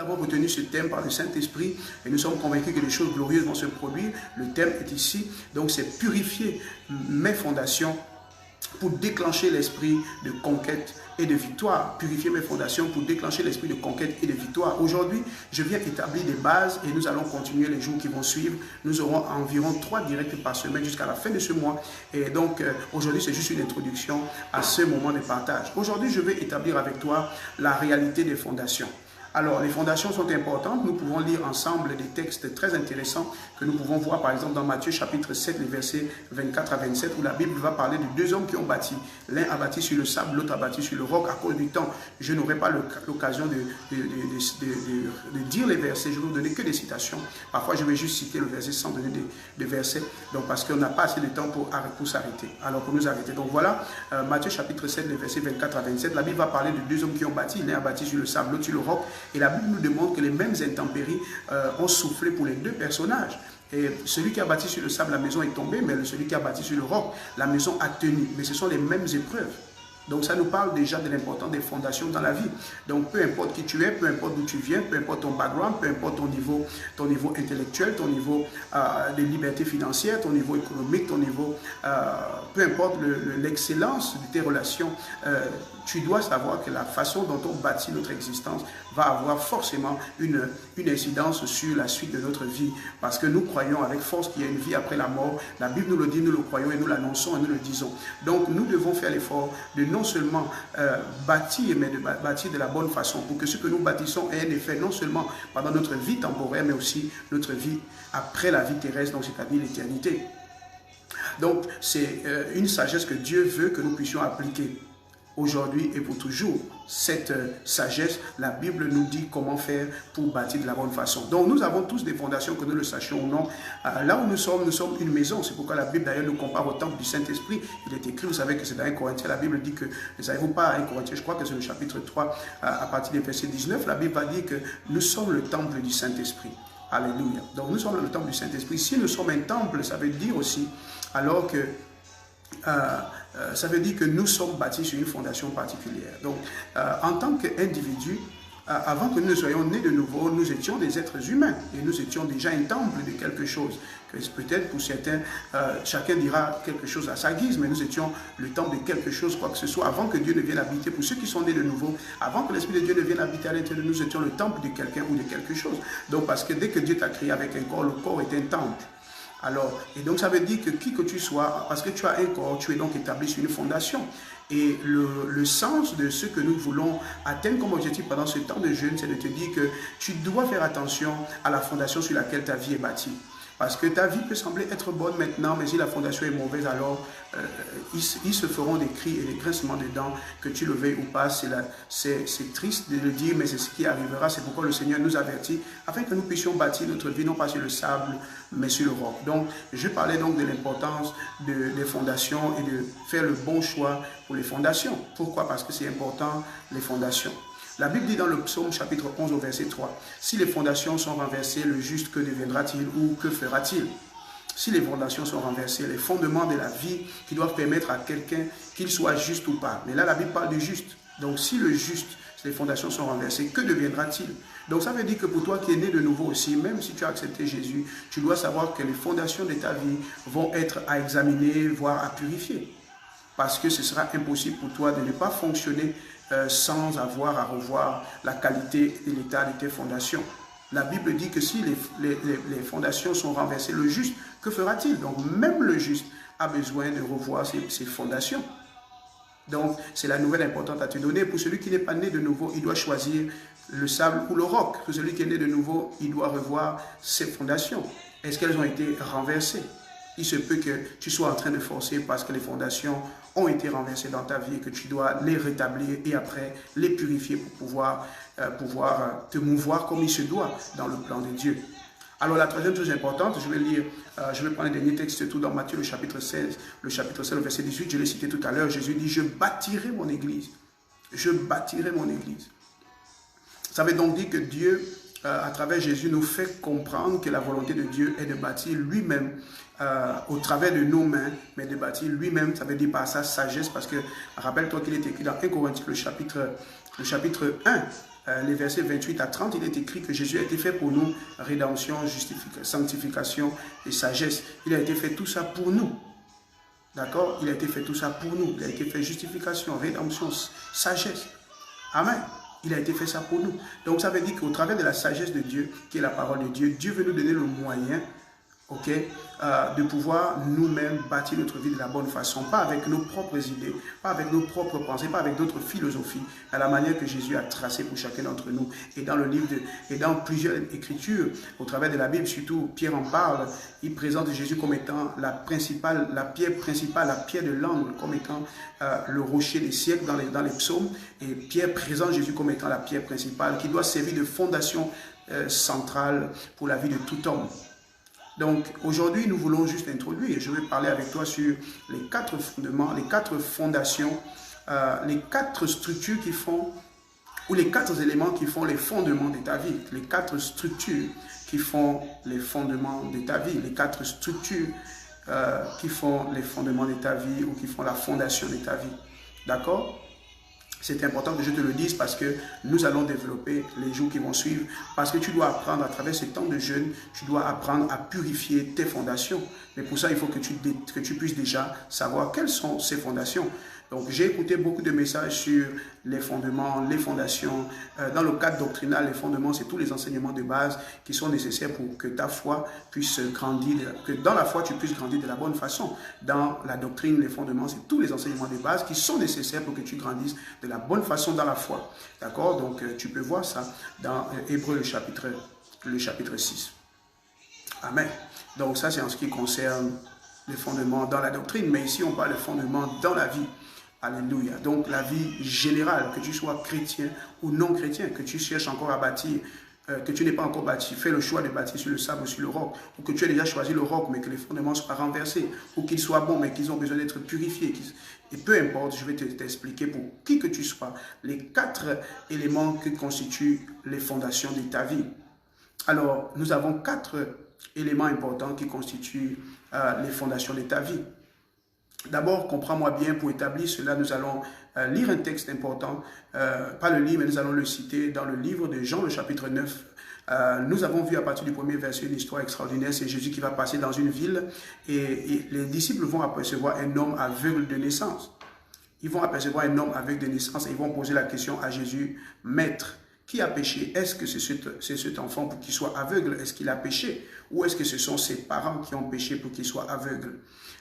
avons retenu ce thème par le Saint-Esprit et nous sommes convaincus que les choses glorieuses vont se produire. Le thème est ici, donc c'est purifier mes fondations pour déclencher l'esprit de conquête et de victoire. Purifier mes fondations pour déclencher l'esprit de conquête et de victoire. Aujourd'hui, je viens établir des bases et nous allons continuer les jours qui vont suivre. Nous aurons environ 3 directs par semaine jusqu'à la fin de ce mois. Et donc, aujourd'hui, c'est juste une introduction à ce moment de partage. Aujourd'hui, je vais établir avec toi la réalité des fondations. Alors, les fondations sont importantes. Nous pouvons lire ensemble des textes très intéressants que nous pouvons voir, par exemple, dans Matthieu chapitre 7, les versets 24 à 27, où la Bible va parler de 2 hommes qui ont bâti. L'un a bâti sur le sable, l'autre a bâti sur le roc. À cause du temps, je n'aurai pas l'occasion de dire les versets. Je vais vous donner que des citations. Parfois, je vais juste citer le verset sans donner de versets. Donc, parce qu'on n'a pas assez de temps pour s'arrêter. Alors, pour nous arrêter. Donc, voilà, Matthieu chapitre 7, les versets 24 à 27. La Bible va parler de 2 hommes qui ont bâti. L'un a bâti sur le sable, l'autre sur le roc. Et la Bible nous demande que les mêmes intempéries ont soufflé pour les 2 personnages. Et celui qui a bâti sur le sable, la maison est tombée, mais celui qui a bâti sur le roc, la maison a tenu. Mais ce sont les mêmes épreuves. Donc ça nous parle déjà de l'importance des fondations dans la vie. Donc peu importe qui tu es, peu importe d'où tu viens, peu importe ton background, peu importe ton niveau intellectuel, ton niveau de liberté financière, ton niveau économique, ton niveau, peu importe l'excellence de tes relations, tu dois savoir que la façon dont on bâtit notre existence va avoir forcément une incidence sur la suite de notre vie. Parce que nous croyons avec force qu'il y a une vie après la mort. La Bible nous le dit, nous le croyons et nous l'annonçons et nous le disons. Donc nous devons faire l'effort de non seulement bâtir, mais de bâtir de la bonne façon pour que ce que nous bâtissons ait un effet non seulement pendant notre vie temporaire, mais aussi notre vie après la vie terrestre, donc c'est-à-dire l'éternité. Donc c'est une sagesse que Dieu veut que nous puissions appliquer aujourd'hui et pour toujours. Cette sagesse, la Bible nous dit comment faire pour bâtir de la bonne façon. Donc nous avons tous des fondations, que nous le sachions ou non. Là où nous sommes une maison. C'est pourquoi la Bible d'ailleurs nous compare au temple du Saint-Esprit. Il est écrit, vous savez que c'est dans 1 Corinthiens, la Bible dit que, ne savez-vous pas, 1 Corinthiens, je crois que c'est le chapitre 3, à partir du verset 19, la Bible va dire que nous sommes le temple du Saint-Esprit. Alléluia. Donc nous sommes le temple du Saint-Esprit. Si nous sommes un temple, ça veut dire aussi, alors que ça veut dire que nous sommes bâtis sur une fondation particulière. Donc, en tant qu'individu, avant que nous soyons nés de nouveau, nous étions des êtres humains et nous étions déjà un temple de quelque chose. Peut-être pour certains, chacun dira quelque chose à sa guise, mais nous étions le temple de quelque chose, quoi que ce soit, avant que Dieu ne vienne habiter. Pour ceux qui sont nés de nouveau, avant que l'Esprit de Dieu ne vienne habiter à l'intérieur de nous, nous étions le temple de quelqu'un ou de quelque chose. Donc, parce que dès que Dieu t'a créé avec un corps, le corps est un temple. Alors, et donc ça veut dire que qui que tu sois, parce que tu as un corps, tu es donc établi sur une fondation. Et le sens de ce que nous voulons atteindre comme objectif pendant ce temps de jeûne, c'est de te dire que tu dois faire attention à la fondation sur laquelle ta vie est bâtie. Parce que ta vie peut sembler être bonne maintenant, mais si la fondation est mauvaise, alors ils se feront des cris et des grincements de dents, que tu le veuilles ou pas. C'est triste de le dire, mais c'est ce qui arrivera. C'est pourquoi le Seigneur nous avertit, afin que nous puissions bâtir notre vie, non pas sur le sable, mais sur le roc. Donc, je parlais donc de l'importance des fondations et de faire le bon choix pour les fondations. Pourquoi? Parce que c'est important, les fondations. La Bible dit dans le psaume chapitre 11 au verset 3, « Si les fondations sont renversées, le juste que deviendra-t-il ou que fera-t-il » Si les fondations sont renversées, les fondements de la vie qui doivent permettre à quelqu'un qu'il soit juste ou pas. Mais là, la Bible parle du juste. Donc, si le juste, si les fondations sont renversées, que deviendra-t-il? Donc, ça veut dire que pour toi qui es né de nouveau aussi, même si tu as accepté Jésus, tu dois savoir que les fondations de ta vie vont être à examiner, voire à purifier. Parce que ce sera impossible pour toi de ne pas fonctionner sans avoir à revoir la qualité et l'état de tes fondations. La Bible dit que si les fondations sont renversées, le juste, que fera-t-il? Donc même le juste a besoin de revoir ses fondations. Donc c'est la nouvelle importante à te donner. Pour celui qui n'est pas né de nouveau, il doit choisir le sable ou le roc. Pour celui qui est né de nouveau, il doit revoir ses fondations. Est-ce qu'elles ont été renversées? Il se peut que tu sois en train de forcer parce que les fondations ont été renversées dans ta vie et que tu dois les rétablir et après les purifier pour pouvoir te mouvoir comme il se doit dans le plan de Dieu. Alors la troisième chose importante, je vais prendre le dernier texte tout dans Matthieu le chapitre 16, le verset 18, je l'ai cité tout à l'heure, Jésus dit, je bâtirai mon église. Je bâtirai mon église. Ça veut donc dire que Dieu, à travers Jésus, nous fait comprendre que la volonté de Dieu est de bâtir lui-même au travers de nos mains, mais de bâtir lui-même, ça veut dire par sa sagesse, parce que rappelle-toi qu'il est écrit dans 1 Corinthiens, le chapitre 1, les versets 28 à 30, il est écrit que Jésus a été fait pour nous, rédemption, sanctification et sagesse. Il a été fait tout ça pour nous. D'accord? Il a été fait tout ça pour nous. Il a été fait justification, rédemption, sagesse. Amen. Il a été fait ça pour nous. Donc ça veut dire qu'au travers de la sagesse de Dieu, qui est la parole de Dieu, Dieu veut nous donner le moyen, ok, de pouvoir nous-mêmes bâtir notre vie de la bonne façon, pas avec nos propres idées, pas avec nos propres pensées, pas avec d'autres philosophies, à la manière que Jésus a tracé pour chacun d'entre nous. Et dans le livre et dans plusieurs écritures, au travers de la Bible, surtout Pierre en parle, il présente Jésus comme étant la pierre principale, la pierre de l'angle, comme étant le rocher des siècles dans les psaumes. Et Pierre présente Jésus comme étant la pierre principale qui doit servir de fondation centrale pour la vie de tout homme. Donc aujourd'hui, nous voulons juste introduire, je vais parler avec toi sur les 4 fondements, les 4 fondations, les 4 structures qui font, ou les 4 éléments qui font les fondements de ta vie, les 4 structures qui font les fondements de ta vie, les 4 structures qui font les fondements de ta vie ou qui font la fondation de ta vie. D'accord ? C'est important que je te le dise parce que nous allons développer les jours qui vont suivre. Parce que tu dois apprendre à travers ces temps de jeûne, tu dois apprendre à purifier tes fondations. Mais pour ça, il faut que tu puisses déjà savoir quelles sont ces fondations. Donc, j'ai écouté beaucoup de messages sur les fondements, les fondations. Dans le cadre doctrinal, les fondements, c'est tous les enseignements de base qui sont nécessaires pour que ta foi puisse grandir, que dans la foi, tu puisses grandir de la bonne façon. Dans la doctrine, les fondements, c'est tous les enseignements de base qui sont nécessaires pour que tu grandisses de la bonne façon dans la foi. D'accord? Donc, tu peux voir ça dans Hébreux, le chapitre 6. Amen. Donc, ça, c'est en ce qui concerne les fondements dans la doctrine. Mais ici, on parle de fondements dans la vie. Alléluia. Donc la vie générale, que tu sois chrétien ou non chrétien, que tu cherches encore à bâtir, que tu n'es pas encore bâti, fais le choix de bâtir sur le sable ou sur le roc, ou que tu aies déjà choisi le roc, mais que les fondements soient renversés, ou qu'ils soient bons, mais qu'ils ont besoin d'être purifiés. Et peu importe, je vais t'expliquer pour qui que tu sois, les 4 éléments qui constituent les fondations de ta vie. Alors, nous avons 4 éléments importants qui constituent les fondations de ta vie. D'abord, comprends-moi bien, pour établir cela, nous allons lire un texte important, pas le lire, mais nous allons le citer dans le livre de Jean, le chapitre 9. Nous avons vu à partir du premier verset une histoire extraordinaire, c'est Jésus qui va passer dans une ville et les disciples vont apercevoir un homme aveugle de naissance. Ils vont apercevoir un homme aveugle de naissance et ils vont poser la question à Jésus, « Maître, qui a péché? Est-ce que c'est cet enfant pour qu'il soit aveugle? Est-ce qu'il a péché? Ou est-ce que ce sont ses parents qui ont péché pour qu'il soit aveugle ?»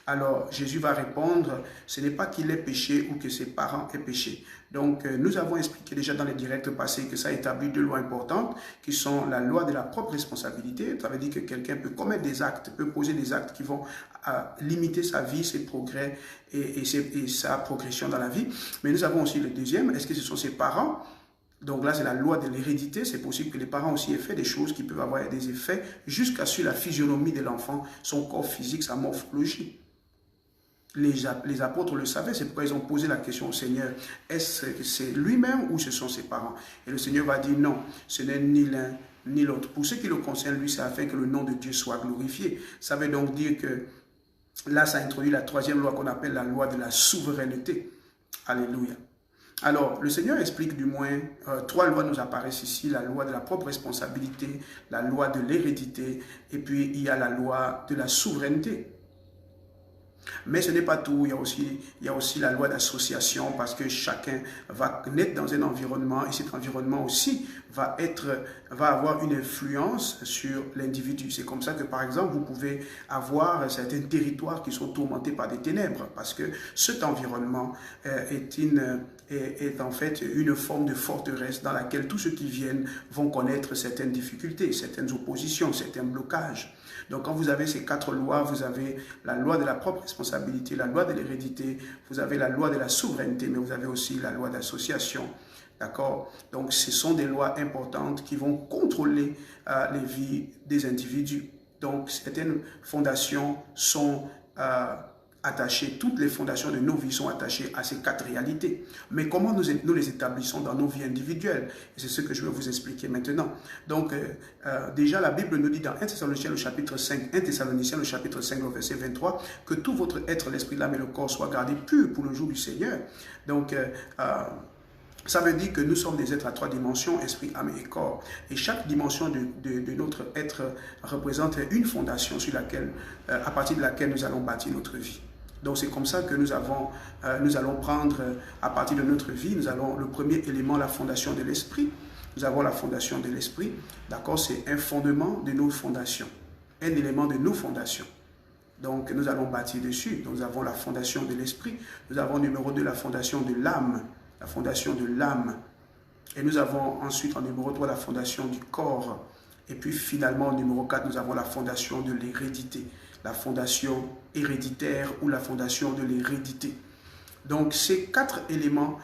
Alors, Jésus va répondre, ce n'est pas qu'il ait péché ou que ses parents aient péché. Donc, nous avons expliqué déjà dans les directs passés que ça établit 2 lois importantes, qui sont la loi de la propre responsabilité. Ça veut dire que quelqu'un peut commettre des actes, peut poser des actes qui vont limiter sa vie, ses progrès et sa progression dans la vie. Mais nous avons aussi le deuxième, est-ce que ce sont ses parents? Donc là, c'est la loi de l'hérédité. C'est possible que les parents aussi aient fait des choses qui peuvent avoir des effets jusqu'à sur la physionomie de l'enfant, son corps physique, sa morphologie. Les apôtres le savaient, c'est pourquoi ils ont posé la question au Seigneur. Est-ce que c'est lui-même ou ce sont ses parents? Et le Seigneur va dire non, ce n'est ni l'un ni l'autre. Pour ce qui le concerne, lui, c'est afin que le nom de Dieu soit glorifié. Ça veut donc dire que là, ça introduit la 3e loi qu'on appelle la loi de la souveraineté. Alléluia. Alors, le Seigneur explique du moins, 3 lois nous apparaissent ici, la loi de la propre responsabilité, la loi de l'hérédité, et puis il y a la loi de la souveraineté. Mais ce n'est pas tout, il y a aussi la loi d'association parce que chacun va naître dans un environnement et cet environnement aussi va avoir une influence sur l'individu. C'est comme ça que par exemple vous pouvez avoir certains territoires qui sont tourmentés par des ténèbres parce que cet environnement est en fait une forme de forteresse dans laquelle tous ceux qui viennent vont connaître certaines difficultés, certaines oppositions, certains blocages. Donc quand vous avez ces 4 lois, vous avez la loi de la propre responsabilité, la loi de l'hérédité, vous avez la loi de la souveraineté, mais vous avez aussi la loi d'association. D'accord? Donc ce sont des lois importantes qui vont contrôler les vies des individus. Donc certaines fondations sont attachées, toutes les fondations de nos vies sont attachées à ces 4 réalités. Mais comment nous les établissons dans nos vies individuelles? Et c'est ce que je vais vous expliquer maintenant. Donc, déjà, la Bible nous dit dans 1 Thessaloniciens, le chapitre 5, 1 Thessaloniciens, le chapitre 5, le verset 23, que tout votre être, l'esprit, l'âme et le corps soient gardés purs pour le jour du Seigneur. Donc, Ça veut dire que nous sommes des êtres à 3 dimensions, esprit, âme et corps. Et chaque dimension de notre être représente une fondation sur laquelle, à partir de laquelle nous allons bâtir notre vie. Donc c'est comme ça que nous allons prendre, à partir de notre vie, nous allons, le premier élément, la fondation de l'esprit. Nous avons la fondation de l'esprit, d'accord, c'est un fondement de nos fondations, un élément de nos fondations. Donc nous allons bâtir dessus. Donc, nous avons la fondation de l'esprit, nous avons numéro 2 la fondation de l'âme, la fondation de l'âme. Et nous avons ensuite en numéro 3 la fondation du corps. Et puis finalement en numéro 4, nous avons la fondation de l'hérédité, la fondation héréditaire ou la fondation de l'hérédité. Donc ces 4 éléments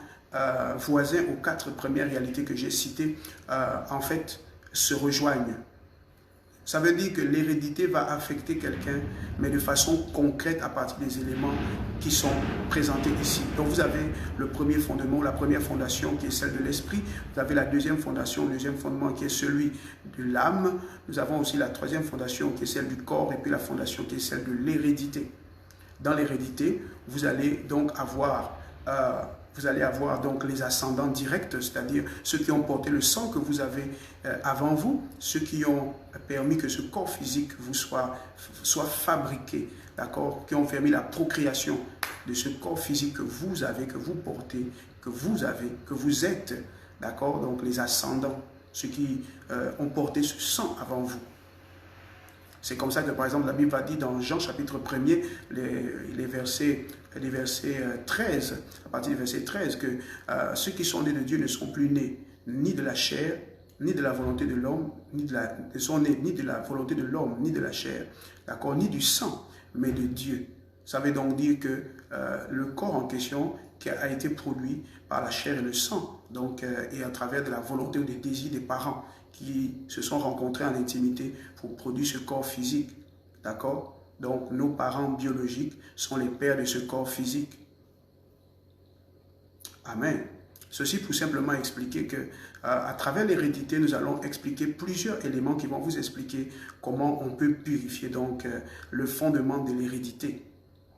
voisins aux 4 premières réalités que j'ai citées, en fait, se rejoignent. Ça veut dire que l'hérédité va affecter quelqu'un, mais de façon concrète à partir des éléments qui sont présentés ici. Donc vous avez le premier fondement, la première fondation qui est celle de l'esprit. Vous avez la deuxième fondation, le deuxième fondement qui est celui de l'âme. Nous avons aussi la troisième fondation qui est celle du corps et puis la fondation qui est celle de l'hérédité. Dans l'hérédité, vous allez donc avoir donc les ascendants directs, c'est-à-dire ceux qui ont porté le sang que vous avez avant vous, ceux qui ont permis que ce corps physique vous soit fabriqué, d'accord, qui ont permis la procréation de ce corps physique que vous avez, que vous portez, que vous êtes, d'accord, donc les ascendants, ceux qui ont porté ce sang avant vous. C'est comme ça que, par exemple, la Bible va dire dans Jean chapitre 1er, les versets 13, à partir du verset 13, que ceux qui sont nés de Dieu ne sont plus nés ni de la chair, ni de la volonté de l'homme, ne sont nés ni de la volonté de l'homme, ni de la chair, d'accord, ni du sang, mais de Dieu. Ça veut donc dire que le corps en question qui a été produit par la chair et le sang, donc, et à travers de la volonté ou des désirs des parents qui se sont rencontrés en intimité pour produire ce corps physique, d'accord? Donc, nos parents biologiques sont les pères de ce corps physique. Amen. Ceci pour simplement expliquer que à travers l'hérédité, nous allons expliquer plusieurs éléments qui vont vous expliquer comment on peut purifier donc le fondement de l'hérédité.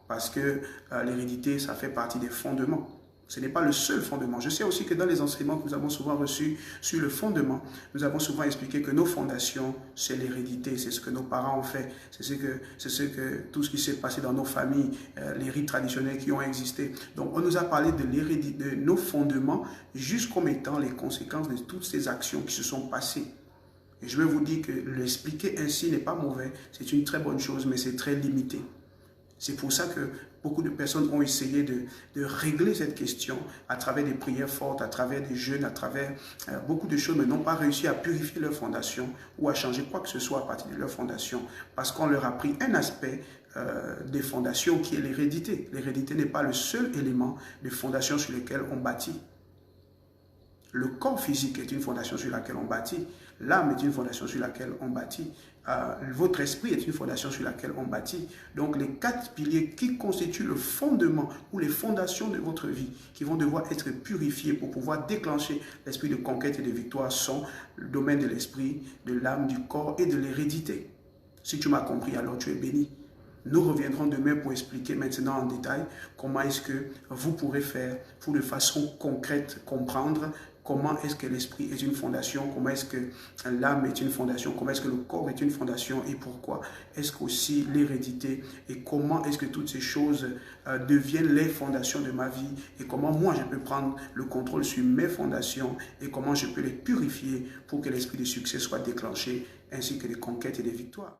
Parce que l'hérédité, ça fait partie des fondements. Ce n'est pas le seul fondement. Je sais aussi que dans les enseignements que nous avons souvent reçus sur le fondement, nous avons souvent expliqué que nos fondations, c'est l'hérédité, c'est ce que nos parents ont fait, c'est tout ce qui s'est passé dans nos familles, les rites traditionnels qui ont existé. Donc on nous a parlé de l'hérédité, de nos fondements, jusqu'aux étant les conséquences de toutes ces actions qui se sont passées. Et je vais vous dire que l'expliquer ainsi n'est pas mauvais, c'est une très bonne chose, mais c'est très limité. C'est pour ça que beaucoup de personnes ont essayé de régler cette question à travers des prières fortes, à travers des jeûnes, à travers beaucoup de choses, mais n'ont pas réussi à purifier leur fondation ou à changer quoi que ce soit à partir de leur fondation, parce qu'on leur a pris un aspect des fondations qui est l'hérédité. L'hérédité n'est pas le seul élément de fondation sur lequel on bâtit. Le corps physique est une fondation sur laquelle on bâtit. L'âme est une fondation sur laquelle on bâtit. Votre esprit est une fondation sur laquelle on bâtit. Donc les 4 piliers qui constituent le fondement ou les fondations de votre vie, qui vont devoir être purifiés pour pouvoir déclencher l'esprit de conquête et de victoire, sont le domaine de l'esprit, de l'âme, du corps et de l'hérédité. Si tu m'as compris, alors tu es béni. Nous reviendrons demain pour expliquer maintenant en détail comment est-ce que vous pourrez faire pour de façon concrète comprendre comment est-ce que l'esprit est une fondation, comment est-ce que l'âme est une fondation, comment est-ce que le corps est une fondation et pourquoi est-ce qu'aussi l'hérédité et comment est-ce que toutes ces choses deviennent les fondations de ma vie et comment moi je peux prendre le contrôle sur mes fondations et comment je peux les purifier pour que l'esprit de succès soit déclenché ainsi que des conquêtes et des victoires.